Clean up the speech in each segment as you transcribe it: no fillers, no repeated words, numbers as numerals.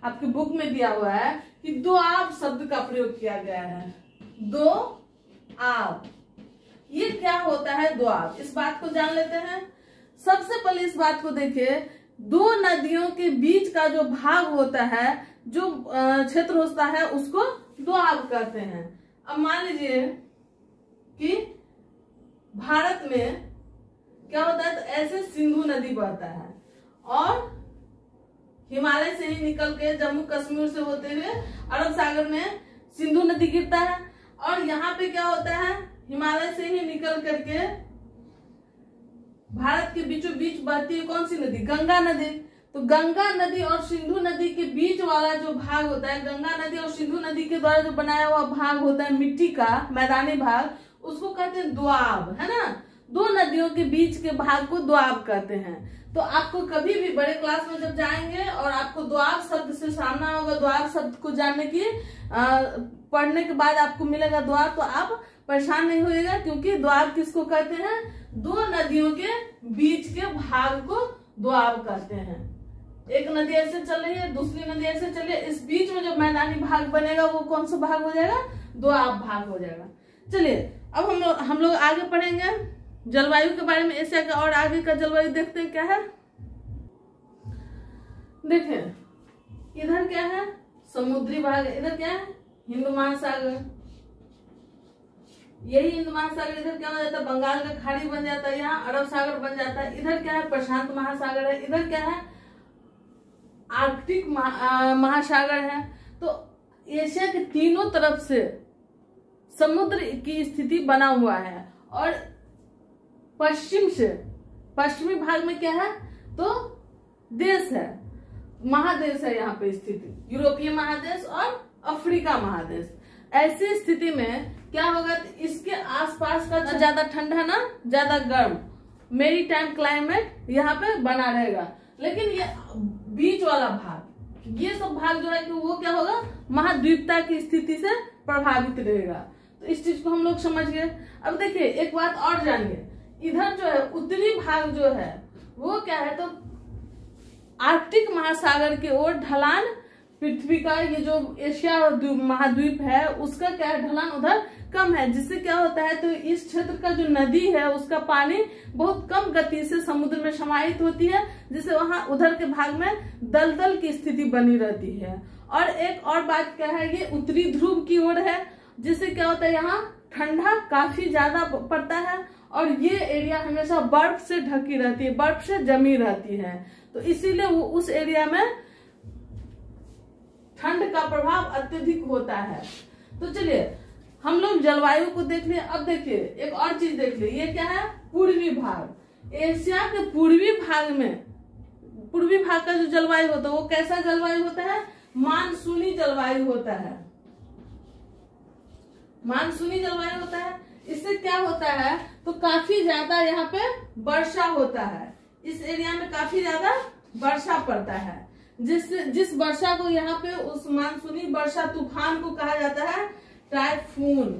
आपकी बुक में दिया हुआ है कि दोआब शब्द का प्रयोग किया गया है। दोआब, ये क्या होता है दोआब, इस बात को जान लेते हैं। सबसे पहले इस बात को देखिए, दो नदियों के बीच का जो भाग होता है, जो क्षेत्र होता है, उसको दोआब कहते हैं। अब मान लीजिए कि भारत में क्या होता है, तो ऐसे सिंधु नदी बहता है और हिमालय से ही निकल के जम्मू कश्मीर से होते हुए अरब सागर में सिंधु नदी गिरता है। और यहाँ पे क्या होता है, हिमालय से ही निकल करके भारत के बीचों बीच बहती है कौन सी नदी, गंगा नदी। तो गंगा नदी और सिंधु नदी के बीच वाला जो भाग होता है, गंगा नदी और सिंधु नदी के द्वारा जो बनाया हुआ भाग होता है मिट्टी का मैदानी भाग, उसको कहते हैं दोआब, है ना। दो नदियों के बीच के भाग को दोआब कहते हैं। तो आपको कभी भी बड़े क्लास में जब जाएंगे और आपको दोआब शब्द से सामना होगा, दोआब शब्द को जानने की पढ़ने के बाद आपको मिलेगा दोआब, तो आप परेशान नहीं होइएगा, क्योंकि दोआब किसको कहते हैं, दो नदियों के बीच के भाग को दोआब कहते हैं। एक नदी ऐसे चल रही है, दूसरी नदी ऐसे चल रही है, इस बीच में जो मैदानी भाग बनेगा वो कौन सा भाग हो जाएगा, दोआब भाग हो जाएगा। चलिए अब हम लोग आगे पढ़ेंगे जलवायु के बारे में, एशिया का और आगे का जलवायु देखते हैं क्या है। देखें इधर क्या है, समुद्री भाग, इधर क्या है, हिंद महासागर। यही हिंद महासागर इधर क्या हो जाता है, बंगाल का खाड़ी बन जाता है, यहाँ अरब सागर बन जाता है। इधर क्या है, प्रशांत महासागर है। इधर क्या है, आर्कटिक महासागर है। तो एशिया के तीनों तरफ से समुद्र की स्थिति बना हुआ है। और पश्चिम से पश्चिमी भाग में क्या है, तो देश है, महादेश है यहाँ पे स्थिति, यूरोपीय महादेश और अफ्रीका महादेश। ऐसी स्थिति में क्या होगा, तो इसके आसपास का ना ज्यादा ठंडा ना ज्यादा गर्म मेरी टाइम क्लाइमेट यहाँ पे बना रहेगा। लेकिन ये बीच वाला भाग, ये सब भाग जो है कि वो क्या होगा, महाद्वीपता की स्थिति से प्रभावित रहेगा। तो इस चीज को हम लोग समझ गए। अब देखिए एक बात और जानिए, इधर जो है उत्तरी भाग जो है वो क्या है, तो आर्कटिक महासागर की ओर ढलान पृथ्वी का, ये जो एशिया महाद्वीप है उसका क्या है, ढलान उधर कम है, जिससे क्या होता है, तो इस क्षेत्र का जो नदी है उसका पानी बहुत कम गति से समुद्र में समाहित होती है, जिससे वहां उधर के भाग में दलदल की स्थिति बनी रहती है। और एक और बात क्या है, ये उत्तरी ध्रुव की ओर है, जिससे क्या होता है, यहाँ ठंडा काफी ज्यादा पड़ता है और ये एरिया हमेशा बर्फ से ढकी रहती है, बर्फ से जमी रहती है। तो इसीलिए वो उस एरिया में ठंड का प्रभाव अत्यधिक होता है। तो चलिए हम लोग जलवायु को देख लिए। अब देखिए एक और चीज देख लिए, ये क्या है, पूर्वी भाग। एशिया के पूर्वी भाग में, पूर्वी भाग का जो जलवायु होता है वो कैसा जलवायु होता है, मानसूनी जलवायु होता है, मानसूनी जलवायु होता है। इससे क्या होता है, तो काफी ज्यादा यहाँ पे वर्षा होता है, इस एरिया में काफी ज्यादा वर्षा पड़ता है, जिस वर्षा को यहाँ पे उस मानसूनी वर्षा तूफान को कहा जाता है टाइफून।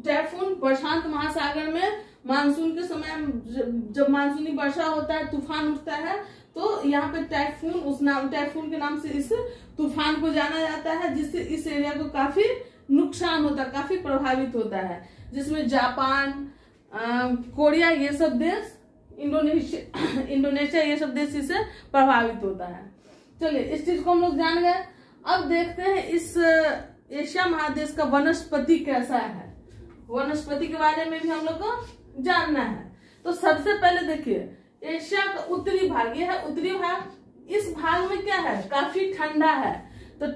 टाइफून प्रशांत महासागर में मानसून के समय जब मानसूनी वर्षा होता है, तूफान उठता है, तो यहाँ पे टाइफून, उस नाम टाइफून के नाम से इस तूफान को जाना जाता है, जिससे इस एरिया को काफी नुकसान होता है, काफी प्रभावित होता है, जिसमें जापान, कोरिया, ये सब देश, इंडोनेशिया ये सब देश इससे प्रभावित होता है। चलिए इस चीज को हम लोग जान गए। अब देखते हैं इस एशिया महादेश का वनस्पति कैसा है, वनस्पति के बारे में भी हम लोग को जानना है। तो सबसे पहले देखिए एशिया का उत्तरी भाग, ये है उत्तरी भाग। इस भाग में क्या है, काफी ठंडा है। तो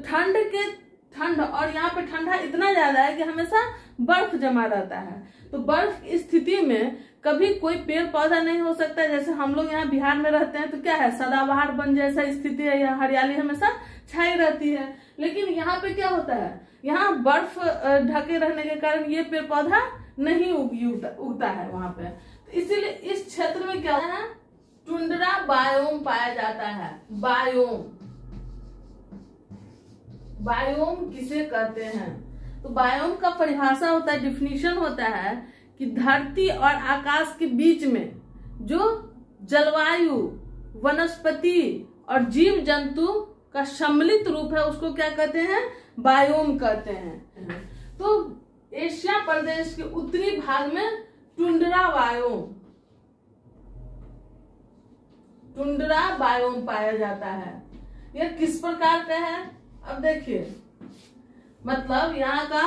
ठंड और यहाँ पे ठंडा इतना ज्यादा है कि हमेशा बर्फ जमा रहता है। तो बर्फ की स्थिति में कभी कोई पेड़ पौधा नहीं हो सकता। जैसे हम लोग यहाँ बिहार में रहते हैं तो क्या है, सदाबहार वन जैसा स्थिति है, यहाँ हरियाली हमेशा छाई रहती है। लेकिन यहाँ पे क्या होता है, यहाँ बर्फ ढके रहने के कारण ये पेड़ पौधा नहीं उगता है वहां पे। तो इसीलिए इस क्षेत्र में क्या है, टुंड्रा बायोम पाया जाता है। बायोम किसे कहते हैं, तो बायोम का परिभाषा होता है, डिफिनीशन होता है कि धरती और आकाश के बीच में जो जलवायु वनस्पति और जीव जंतु का सम्मिलित रूप है, उसको क्या कहते हैं, बायोम कहते हैं। तो एशिया प्रदेश के उत्तरी भाग में टुंड्रा बायोम पाया जाता है। यह किस प्रकार का है, अब देखिए, मतलब यहाँ का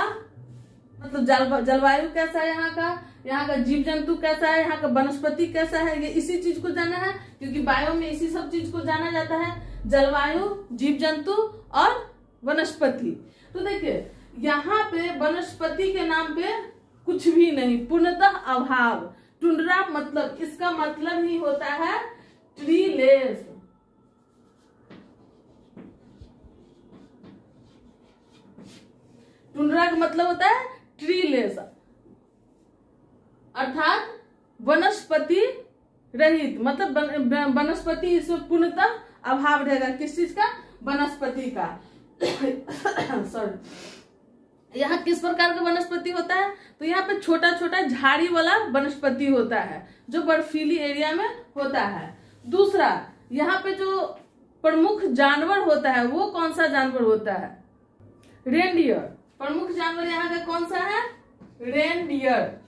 जलवायु कैसा है, यहाँ का जीव जंतु कैसा है, यहाँ का वनस्पति कैसा है, ये इसी चीज को जाना है, क्योंकि बायो में इसी सब चीज को जाना जाता है, जलवायु, जीव जंतु और वनस्पति। तो देखिए यहाँ पे वनस्पति के नाम पे कुछ भी नहीं, पूर्णतः अभाव। टुंड्रा मतलब, इसका मतलब ही होता है ट्रीलेस। टुंड्रा का मतलब होता है ट्रीलेस, अर्थात वनस्पति रहित, मतलब वनस्पति इसमें पूर्णतः अभाव रहेगा। किस चीज का, वनस्पति का। सॉरी, यहाँ किस प्रकार का वनस्पति होता है, तो यहाँ पे छोटा छोटा झाड़ी वाला वनस्पति होता है जो बर्फीली एरिया में होता है। दूसरा, यहाँ पे जो प्रमुख जानवर होता है वो कौन सा जानवर होता है, रेनडियर। प्रमुख जानवर यहाँ का कौन सा है, रेनडियर।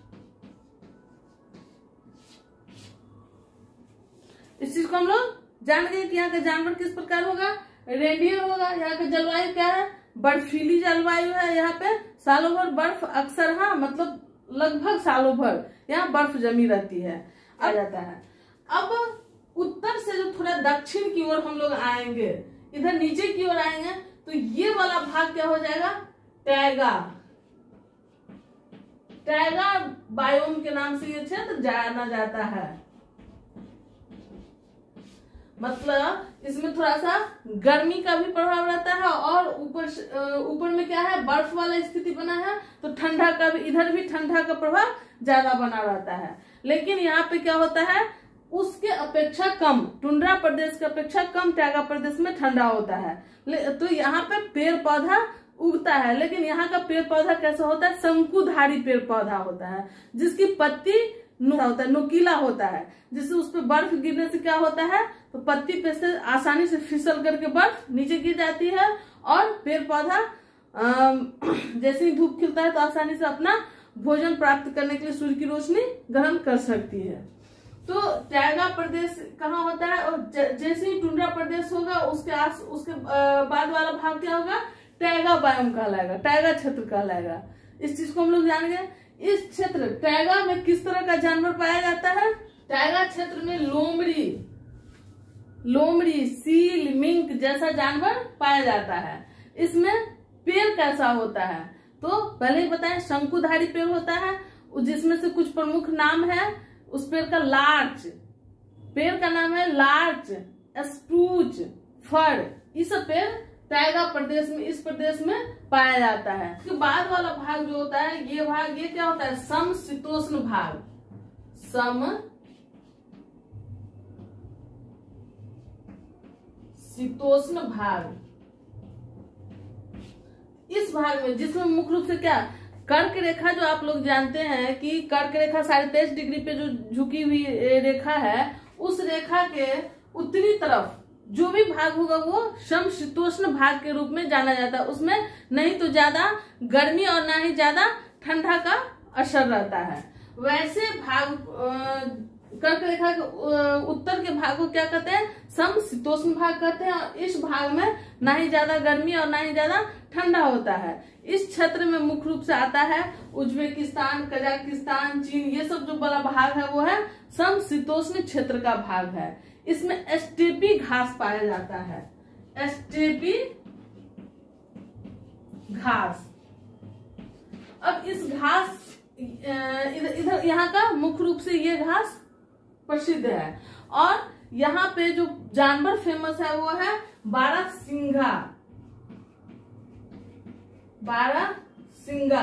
इस चीज को हम लोग जान गए कि यहाँ का जानवर किस प्रकार होगा, रेनडियर होगा। यहाँ का जलवायु क्या है, बर्फीली जलवायु है। यहाँ पे सालों भर बर्फ अक्सर, हाँ मतलब लगभग सालों भर यहाँ बर्फ जमी रहती है, आ जाता है। अब उत्तर से जो थोड़ा दक्षिण की ओर हम लोग आएंगे, इधर नीचे की ओर आएंगे, तो ये वाला भाग क्या हो जाएगा, टैगा। टैगा बायोम के नाम से ये क्षेत्र जाना जाता है। मतलब इसमें थोड़ा सा गर्मी का भी प्रभाव रहता है और ऊपर में क्या है, बर्फ वाला स्थिति बना है, तो ठंडा का भी, इधर भी ठंडा का प्रभाव ज्यादा बना रहता है। लेकिन यहाँ पे क्या होता है, उसके अपेक्षा कम, टुंड्रा प्रदेश के अपेक्षा कम टैगा प्रदेश में ठंडा होता है। तो यहाँ पे पेड़ पौधा उगता है, लेकिन यहाँ का पेड़ पौधा कैसा होता है, शंकुधारी पेड़ पौधा होता है, जिसकी पत्ती होता है, नुकीला होता है, जिससे उस पर बर्फ गिरने से क्या होता है, तो पत्ती पे से आसानी से फिसल करके बर्फ नीचे गिर जाती है और पेड़ पौधा जैसे ही धूप खिलता है तो आसानी से अपना भोजन प्राप्त करने के लिए सूर्य की रोशनी ग्रहण कर सकती है। तो टैगा प्रदेश कहाँ होता है, और जैसे ही टुंड्रा प्रदेश होगा उसके बाद वाला भाग क्या होगा, टैगा बायोम कहलाएगा, टैगा क्षेत्र कहलाएगा। इस चीज को हम लोग जान गए। इस क्षेत्र टैगा में किस तरह का जानवर पाया जाता है, टैगा क्षेत्र में लोमड़ी, सील, मिंक जैसा जानवर पाया जाता है। इसमें पेड़ कैसा होता है, तो पहले ही बताएं, शंकुधारी पेड़ होता है, जिसमें से कुछ प्रमुख नाम है। उस पेड़ का लार्च, पेड़ का नाम है लार्च, स्प्रूच, फर, इस पेड़ टैगा प्रदेश में, इस प्रदेश में पाया जाता है। इसके बाद वाला भाग जो होता है, ये भाग, ये क्या होता है, समशीतोष्ण भाग। समशीतोष्ण भाग, इस भाग में, जिसमें मुख्य रूप से क्या, कर्क रेखा, जो आप लोग जानते हैं कि कर्क रेखा 23.5 डिग्री पे जो झुकी हुई रेखा है, उस रेखा के उत्तरी तरफ जो भी भाग होगा वो समशीतोष्ण भाग के रूप में जाना जाता है। उसमें नहीं तो ज्यादा गर्मी और ना ही ज्यादा ठंडा का असर रहता है। वैसे भाग, कर्क रेखा के उत्तर के भाग को क्या कहते हैं, समशीतोष्ण भाग कहते हैं। और इस भाग में ना ही ज्यादा गर्मी और ना ही ज्यादा ठंडा होता है। इस क्षेत्र में मुख्य रूप से आता है उज्बेकिस्तान, कजाकिस्तान, चीन, ये सब जो बड़ा भाग है वो है समशीतोष्ण क्षेत्र का भाग है। इसमें स्टेपी घास पाया जाता है, स्टेपी घास। अब इस घास, इधर यहाँ का मुख्य रूप से ये घास प्रसिद्ध है। और यहाँ पे जो जानवर फेमस है वो है बारहसिंगा।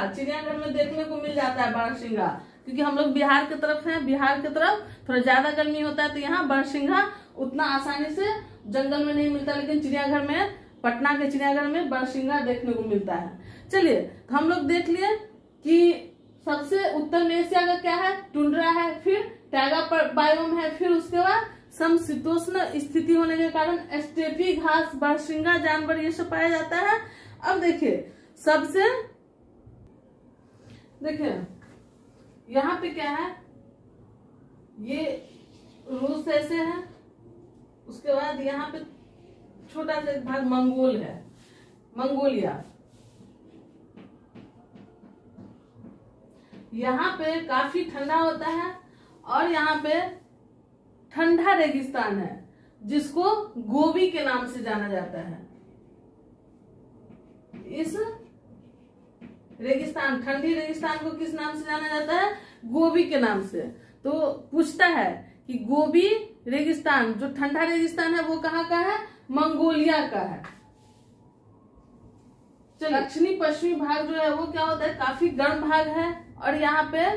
चिड़ियाघर में देखने को मिल जाता है बारहसिंगा, क्योंकि हम लोग बिहार की तरफ हैं, बिहार की तरफ थोड़ा ज्यादा गर्मी होता है, तो यहाँ बारहसिंगा उतना आसानी से जंगल में नहीं मिलता, लेकिन चिड़ियाघर में, पटना के चिड़ियाघर में बारहसिंगा देखने को मिलता है। चलिए, तो हम लोग देख लिए कि सबसे उत्तर में एशिया का क्या है, टुंड्रा है, फिर टैगा बायोम है, फिर उसके बाद समशीतोष्ण स्थिति होने के कारण स्टेपी घास, बरसिंगा जानवर ये सब पाया जाता है। अब देखिए यहाँ पे क्या है, ये रूस ऐसे है, उसके बाद यहाँ पे छोटा सा एक भाग मंगोल है, मंगोलिया। यहाँ पे काफी ठंडा होता है और यहाँ पे ठंडा रेगिस्तान है जिसको गोबी के नाम से जाना जाता है। इस रेगिस्तान, ठंडी रेगिस्तान को किस नाम से जाना जाता है? गोबी के नाम से। तो पूछता है कि गोबी रेगिस्तान, जो ठंडा रेगिस्तान है वो कहाँ का है? मंगोलिया का है। दक्षिणी पश्चिमी भाग जो है वो क्या होता है? काफी गर्म भाग है और यहाँ पे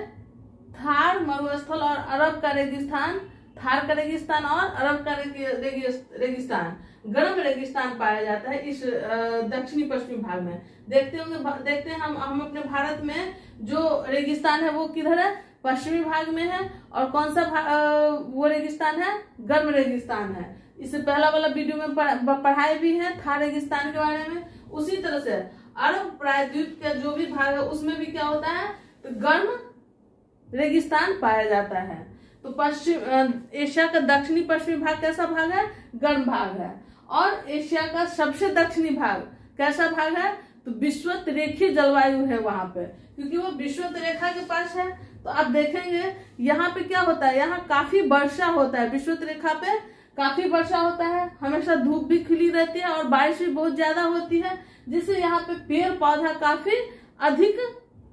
थार मरुस्थल और अरब का रेगिस्तान, थार का रेगिस्तान और अरब का रेगिस्तान, गर्म रेगिस्तान पाया जाता है इस दक्षिणी पश्चिमी भाग में। देखते हैं हम अपने भारत में जो रेगिस्तान है वो किधर है? पश्चिमी भाग में है। और कौन सा वो रेगिस्तान है? गर्म रेगिस्तान है। इससे पहला वाला वीडियो में पढ़ाई भी है थार रेगिस्तान के बारे में। उसी तरह से अरब प्रायद्वीप का जो भी भाग है उसमें भी क्या होता है? तो गर्म रेगिस्तान पाया जाता है। तो पश्चिम एशिया का दक्षिणी पश्चिमी भाग कैसा भाग है? गर्म भाग है। और एशिया का सबसे दक्षिणी भाग कैसा भाग है? तो विषुवत रेखीय जलवायु है वहां पे, क्योंकि वो विषुवत रेखा के पास है। तो आप देखेंगे यहाँ पे क्या होता है, यहाँ काफी वर्षा होता है, विषुवत रेखा पे काफी वर्षा होता है, हमेशा धूप भी खिली रहती है और बारिश भी बहुत ज्यादा होती है, जिससे यहाँ पे पेड़ पौधा काफी अधिक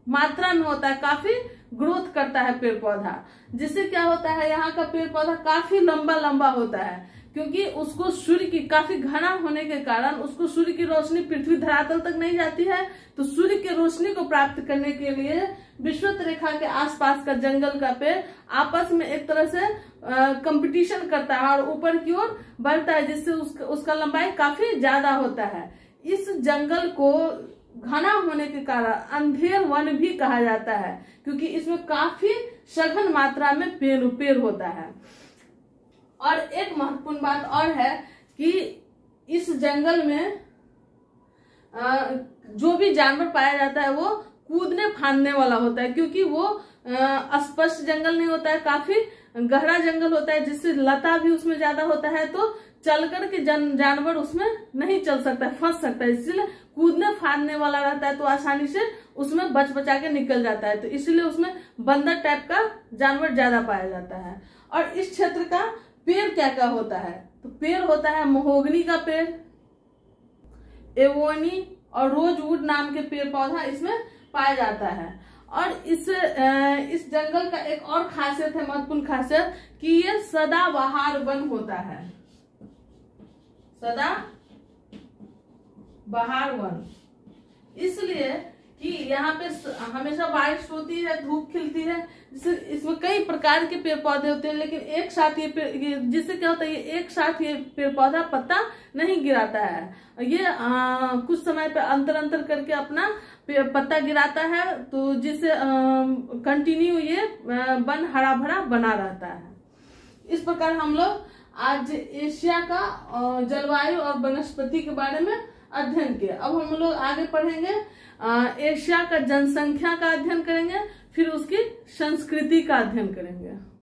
मात्रा में होता है, काफी ग्रोथ करता है पेड़ पौधा, जिससे क्या होता है यहाँ का पेड़ पौधा काफी लंबा लंबा होता है, क्योंकि उसको सूर्य की काफी घना होने के कारण उसको सूर्य की रोशनी पृथ्वी धरातल तक नहीं जाती है। तो सूर्य की रोशनी को प्राप्त करने के लिए विषुवत रेखा के आसपास का जंगल का पेड़ आपस में एक तरह से कंपटीशन करता है और ऊपर की ओर बढ़ता है, जिससे उसका लंबाई काफी ज्यादा होता है। इस जंगल को घना होने के कारण अंधेर वन भी कहा जाता है, क्योंकि इसमें काफी सघन मात्रा में पेड़ होता है। और एक महत्वपूर्ण बात और है कि इस जंगल में जो भी जानवर पाया जाता है वो कूदने फांदने वाला होता है, क्योंकि वो स्पष्ट जंगल नहीं होता है, काफी गहरा जंगल होता है, जिससे लता भी उसमें ज्यादा होता है, तो चलकर के जानवर उसमें नहीं चल सकता, फंस सकता है, इसलिए कूदने फांदने वाला रहता है, तो आसानी से उसमें बचा के निकल जाता है। तो इसलिए उसमें बंदर टाइप का जानवर ज्यादा पाया जाता है। और इस क्षेत्र का पेड़ क्या क्या होता है? तो पेड़ होता है महोगनी का पेड़, एवोनी और रोजवुड नाम के पेड़ पौधा इसमें पाया जाता है। और इस जंगल का एक और खासियत है, महत्वपूर्ण खासियत, कि ये सदाबहार वन होता है, सदाबहार वन, इसलिए कि यहाँ पे हमेशा बारिश होती है, धूप खिलती है, जिससे इसमें कई प्रकार के पेड़ पौधे होते हैं, लेकिन एक साथ जिससे क्या होता है, ये एक साथ ये पेड़ पौधा पत्ता नहीं गिराता है, ये कुछ समय पे अंतर करके अपना पत्ता गिराता है, तो जिससे कंटिन्यू ये वन हरा भरा बना रहता है। इस प्रकार हम लोग आज एशिया का जलवायु और वनस्पति के बारे में अध्ययन किया। अब हम लोग आगे पढ़ेंगे, एशिया का जनसंख्या का अध्ययन करेंगे, फिर उसकी संस्कृति का अध्ययन करेंगे।